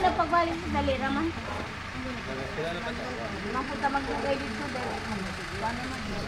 na pagbalik sa dali raman. Mapunta maglugay dito dali.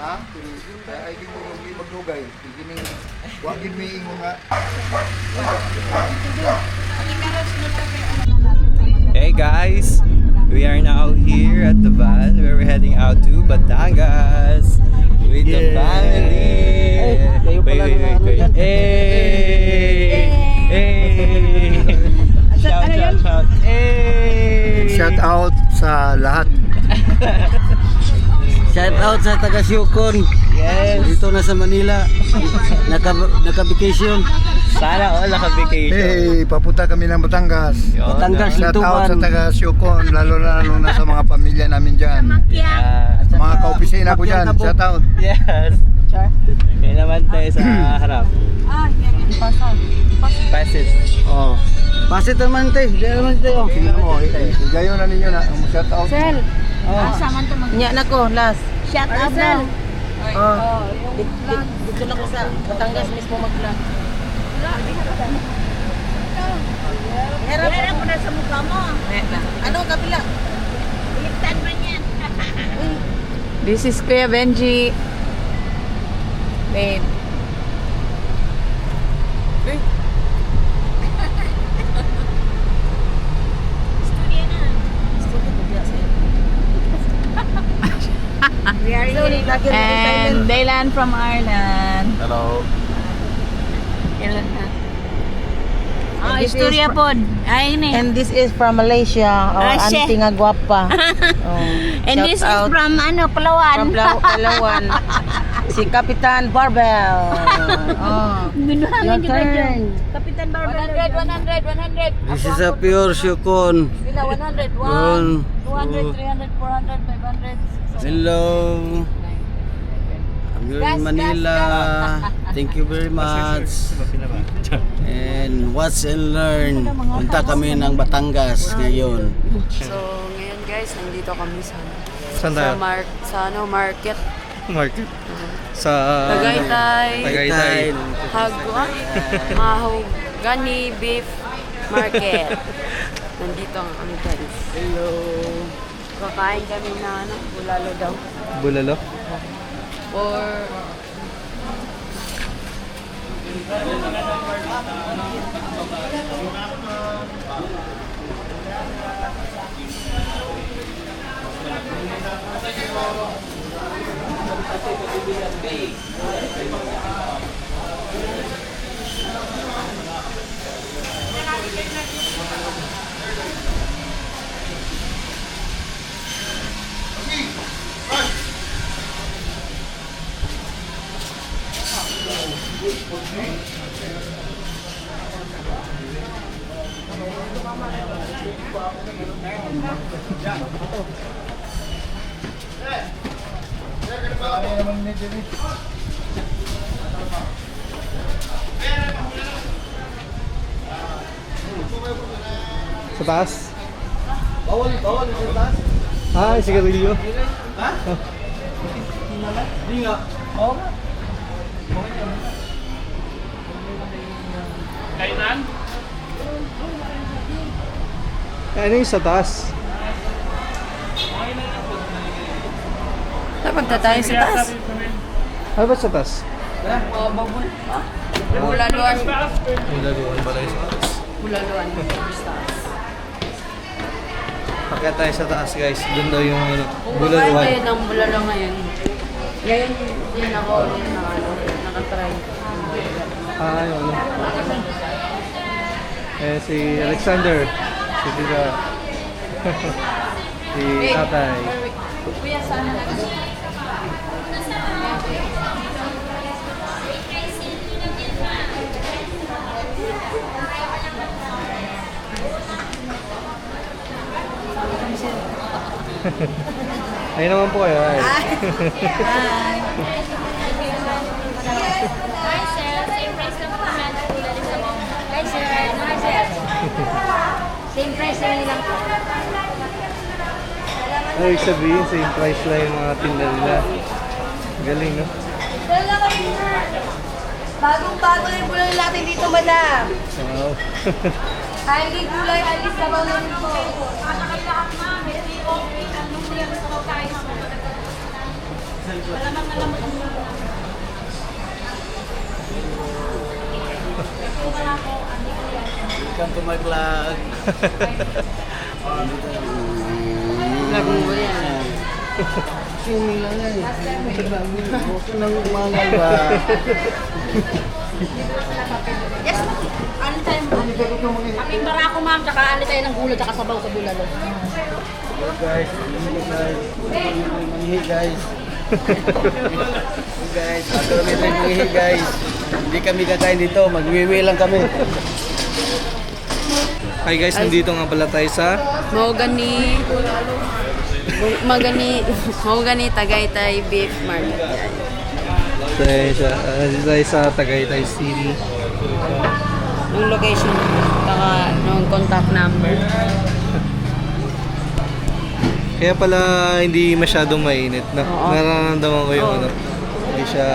Ha? Ay di ko maglugay. Kining wagin mi ingon nga. Hey guys, we are now here at the van where we're heading out to Batangas with the family. Wait. Hey! Hey! Shout! Hey! Shout out sa lahat. Shout out sa taga Syukon. Yes! Dito na sa Manila. Naka-vacation. Sana all naka-vacation. Hey, papunta kami ng Batangas. Batangas, Shout out sa Lituban. taga Syukon, lalo na sa mga pamilya namin dyan. Yeah. Sa mga kaopisina ko dyan, shout out. Yes! Yan naman tayo sa harap. Pasit. Oh. Pasit naman tayo. Diyan naman tayo. Tingnan mo, gayon na ninyo na, shout out. Sel. Oh. Asa man to mag Nya na ko, last. shout out daw. Oh. Dito na ko sa Batangas mismo mag-vlog. Harap ko na sa mukha mo. Ano kapila? Iligtan man yan. This is Kuya Benji. Babe. Studio na. We are here. And Daylan from Ireland. Hello. Ireland na. Oh, istorya pod. Ay ni. And this is from Malaysia. Our Ah, auntie nga gwapa. Oh. And Shout this is out from ano, Palawan. from Palawan. Si Kapitan Barbell. Oh. Binuhangin Your di ba dyan? turn. Kapitan Barbara. 100. This is a pure Syukon. Pila 100. Yun. 200, 300, 400, 500. Hello. I'm here in Manila. Thank you very much. And watch and learn. Punta kami ng Batangas ngayon. So, ngayon guys, nandito kami sa Saan tayo? market. Market. Sa Tagaytay. Hagwa. Mahogany Beef Market. Nandito ang kami guys. Hello. Kakain kami na bulalo daw. Bulalo. Or Sa taas? Bawal sa taas? Ah, sigarilyo. Ha? Hindi nga. Oo nga. Kainan? Ano yung sa taas? Punta tayo sa taas. Ano ba sa taas? Bulaluan. Bulaluan pala yung sa taas. Bulaluan. Pakyat tayo sa taas guys. Doon daw yung ano, Kung kakain bulaluan. tayo ng bulalo ngayon. Ngayon, yun ako nakatry. Ah, yun. Eh, si Alexander. Si Tita. Si Tatay. Kuya, sana natin. Ayun naman po kayo. Ay. Hi, sir. Same price lang po naman. Hi, sir. Hi, sir. Same price lang lang po. Ay, sabihin, same price lang yung mga tinda nila. Galing, no? Bagong-bago na yung bulalo natin dito, madam. Wow. Ay, di gulay, alis sabaw na nito. Welcome to my vlog. Vlog mo yan. Sumi lang yan. Huwag ka nang umangal ba? Yes, ano tayo? Kaming barako ma'am, tsaka ano tayo ng gulay, tsaka sabaw sa bulalo. Hello guys. Manihi guys. Guys, ato rin manihi guys. Hindi kami kakain dito, magwiwi lang kami. Hi guys, nandito nga pala tayo sa Mahogany Tagaytay Beef Market. nandito tayo sa Tagaytay City. Yung location, saka yung contact number. Kaya pala hindi masyadong mainit na. Oo. Nararamdaman ko yung Oo. ano. Hindi siya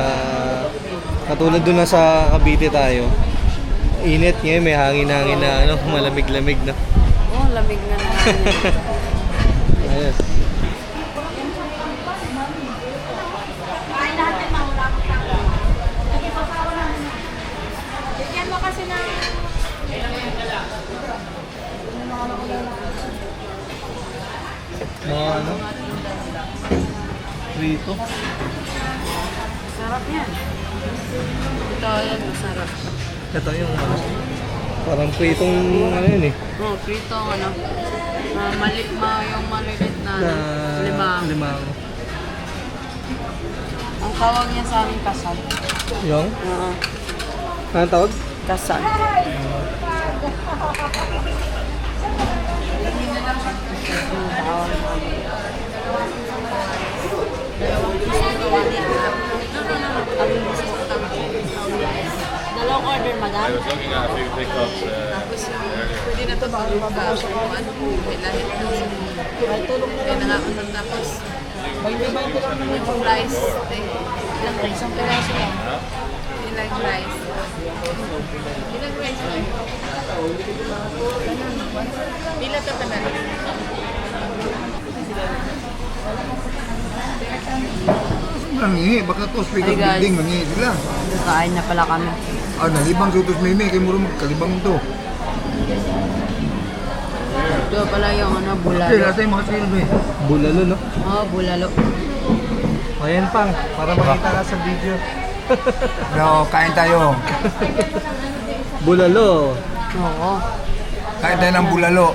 katulad doon na sa Cavite tayo. Init ngayon, may hangin-hangin na ano, malamig-lamig na. Oh, lamig na naman. Ayos. Bigyan mo kasi na... Mga ano? Rito. Sarap yan. Ito, yan, masarap. Ito yung ano. Parang pritong ano yun eh. Oh, prito, ano. Yung malilit na, Na limang. limang. Ang tawag niya sa amin, kasal. Yung? Oo, Anong tawag? kasal. Dalawang order, madam. Pwede na ito bago mag-aso kung ano po, may lahit na sa kaya na nga ako tapos yung rice, ilang rice ang piraso lang? Ilang rice? Ilang rice lang? Pila ka pa na? Nangihi, baka to speaker Hey, guys. building, nangihi sila. Kain na pala kami. Ah, nalibang sa utos mimi, kay muro magkalibang to. Ito pala yung ano, Okay, bulalo. nasa yung mga silbi. Bulalo, no? Oo, bulalo. Ayan pang, para makita ka sa video. No, kain tayo. Bulalo. Oo. Kain tayo ng bulalo.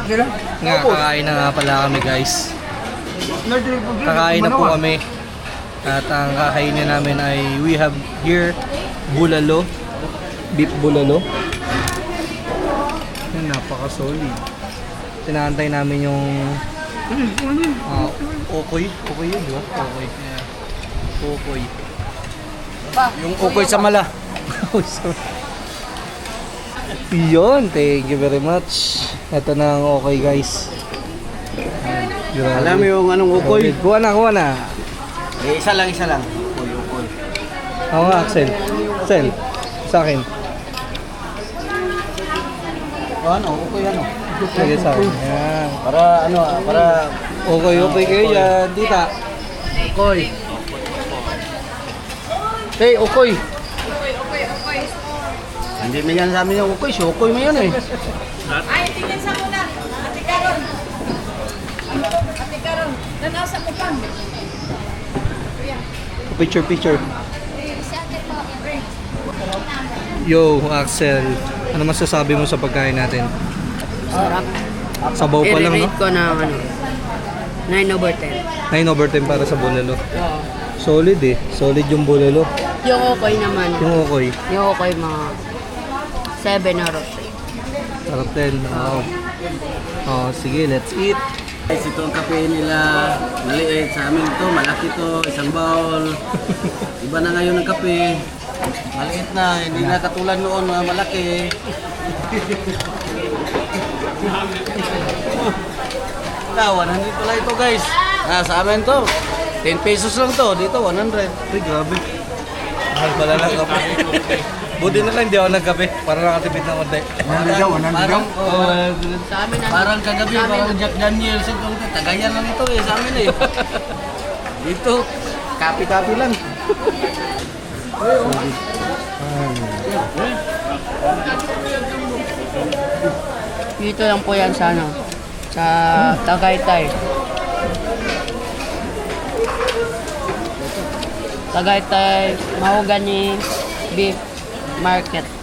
Sila? Nga, kakain na nga pala kami guys. Kakain na po kami. At ang kakainin namin ay we have here bulalo. Beef bulalo. Yan, napaka-solid. Tinaantay namin yung okoy. Okoy yun, di ba? Okoy. Okoy. Yung ukoy sa mala. Yun, thank you very much. Ito na ang okay guys. Grabe. Alam mo yung anong ukoy? Solid. Kuha na, kuha na. Eh, isa lang. Ukoy, ukoy. Ako nga, Axel. Axel, sa akin. O ano, ukoy ano? Sige sa akin. Ayan. Para ano, para Okay, okay kayo dyan. Tita. ukoy. Hey, ukoy. Hindi mo yan sa amin yung ukoy, si ukoy mo yan eh. Ay, tingnan sa muna. Ate Karon. Ate Karon. Nanasa mo pa. Picture. Yo, Axel. Ano masasabi mo sa pagkain natin? Sarap. Sabaw pa lang, no? I-rate ko na ano, 9/10. 9/10 para sa bulalo. Oo. Solid eh. Solid yung bulalo. Yung okay naman. Yung okay. Yung okay mga 7/10. Sarap din. Wow. Oh, sige, let's eat. Guys, ito ang kape nila. Maliit sa amin ito, malaki to, isang bowl. Iba na ngayon ang kape. Maliit na, hindi na katulad noon mga malaki. Tawa, nandito pala ito guys. Sa amin to, 10 pesos lang to. Dito, 100. Ay, grabe. Mahal pala lang kape. Buti na lang, di ako nagkape. Para nakatipid ng konti. Parang, Sa amin, parang kagabi, parang Jack Daniels. Tagayan lang ito eh, sa amin eh. Dito, kapi-kapi lang. Dito lang po yan sa ano, sa Tagaytay. Tagaytay, Mahogany Beef Market.